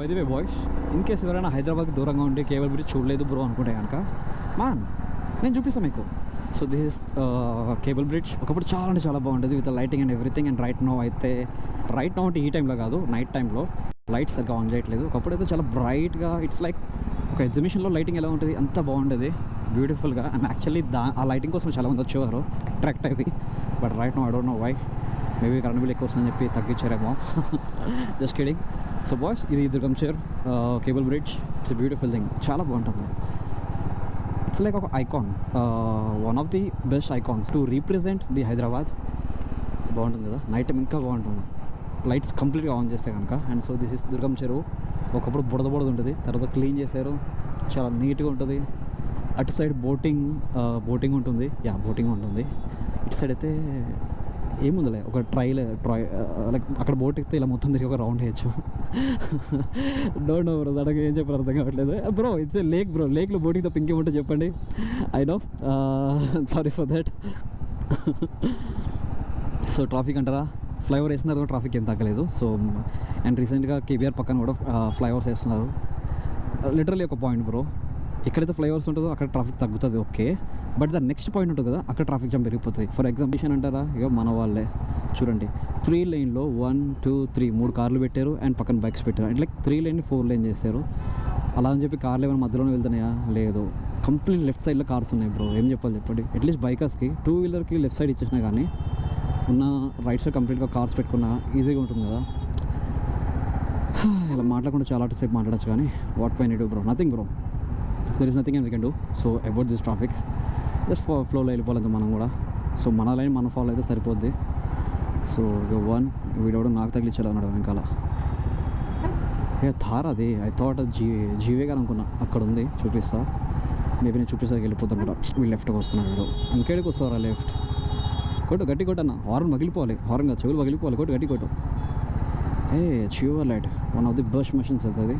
By the way boys, in case ఎవరైనా హైదరాబాద్కి దూరంగా ఉండి కేబుల్ బ్రిడ్జ్ చూడలేదు బ్రో అనుకుంటే కనుక నేను చూపిస్తాను మీకు. So this is cable bridge. ఒకప్పుడు చాలా అంటే చాలా బాగుంటుంది with lighting and everything. And right now అంటే ఈ టైంలో కాదు, నైట్ టైంలో లైట్స్ సరిగ్గా ఆన్ చేయట్లేదు. ఒకప్పుడు అయితే చాలా బ్రైట్గా, ఇట్స్ లైక్ ఒక ఎగ్జిబిషన్లో లైటింగ్ ఎలా ఉంటుంది అంత బాగుంటుంది, బ్యూటిఫుల్గా. అండ్ యాక్చువల్లీ ఆ లైటింగ్ కోసం చాలామంది వచ్చేవారు, అట్రాక్ట్ అయ్యి. But right now I don't know why, maybe current bill ఎక్కువ వస్తుందని చెప్పి తగ్గించారేమో. Just kidding. సో బాయ్స్, ఇది దుర్గంచేర్ cable bridge. It's a beautiful thing, చాలా బాగుంటుంది. ఇట్స్ లైక్ ఒక icon, one of the best icons to represent the Hyderabad. బాగుంటుంది కదా, నైట్ టైం ఇంకా బాగుంటుంది లైట్స్ కంప్లీట్గా ఆన్ చేస్తే కనుక. అండ్ సో దిస్ ఇస్ దుర్గం చెరువు. ఒకప్పుడు బుడద ఉంటుంది, తర్వాత క్లీన్ చేశారు, చాలా నీట్గా ఉంటుంది. అటు సైడ్ బోటింగ్ ఉంటుంది, బోటింగ్ ఉంటుంది. ఇటు సైడ్ అయితే ఏముందిలే, ఒక ట్రై లైక్ అక్కడ బోట్ ఎక్కితే ఇలా మొత్తం తిరిగి ఒక రౌండ్ వేయచ్చు. డోంట్ నో బ్రో, దానికి ఏం చెప్పారు అర్థం కావట్లేదు. Bro it's a lake bro, లేక్లో బోటింగ్ తప్ప ఇంకేముంటే చెప్పండి. I know, sorry for that. So traffic అంటారా, ఫ్లైఓవర్ వేస్తున్నారు కూడా, ట్రాఫిక్ ఏం తగ్గలేదు. సో అండ్ రీసెంట్గా కేబీఆర్ పక్కన కూడా ఫ్లైఓవర్స్ వేస్తున్నారు. లిటరలీ ఒక పాయింట్ బ్రో, ఎక్కడైతే ఫ్లైఓవర్స్ ఉంటుందో అక్కడ ట్రాఫిక్ తగ్గుతుంది, okay. But the next point ఉంటుంది కదా, అక్కడ ట్రాఫిక్ జామ్ పెరిగిపోతుంది. ఫర్ ఎగ్జాంపుల్ అంటారా, ఇక మన వాళ్ళే చూడండి, 3 లేన్లో 1, 2, 3 3 కార్లు పెట్టారు అండ్ పక్కన బైక్స్ పెట్టారు. అంటే లైక్ 3 లేన్ని 4 లేన్ చేశారు. అలా అని చెప్పి కార్లు ఏమైనా మధ్యలోనే వెళ్తున్నాయా? లేదు, కంప్లీట్ లెఫ్ట్ సైడ్లో కార్స్ ఉన్నాయి బ్రో. ఏం చెప్పాలి చెప్పండి. అట్లీస్ట్ బైకర్స్కి 2 వీలర్కి లెఫ్ట్ సైడ్ ఇచ్చేసినా కానీ ఉన్న రైట్ సైడ్ కంప్లీట్గా కార్స్ పెట్టుకున్నా ఈజీగా ఉంటుంది కదా. ఇలా మాట్లాడకుండా చాలా సేపు మాట్లాడచ్చు, కానీ what can you do bro? Nothing bro, there is nothing and we can do. So about this traffic, just ఫ్లోలో వెళ్ళిపోలేదు మనం కూడా. సో మన లైన్ మనం ఫాలో అయితే సరిపోద్ది. సో వీడెవడో నాకు తగిలిచ్చేలా ఉన్నాడు వెనకాల. థార్ అది, ఐ థాట్ జీవే గారు అనుకున్నా. అక్కడ ఉంది, చూపిస్తా. మేబీ నేను చూపిస్తాకి వెళ్ళిపోతాను కూడా. వీళ్ళు లెఫ్ట్కి వస్తున్నాడు, వీడు ఇంకేడికి వస్తారా లెఫ్ట్. కొట్టు, గట్టి కొట్టన్నా, హార్న్ పగిలిపోవాలి. హార్న్ కాదు, చెవులు పగిలిపోవాలి. కొట్టు, గట్టి కొట్టు. చివర్ light, one of the best machines అవుతుంది.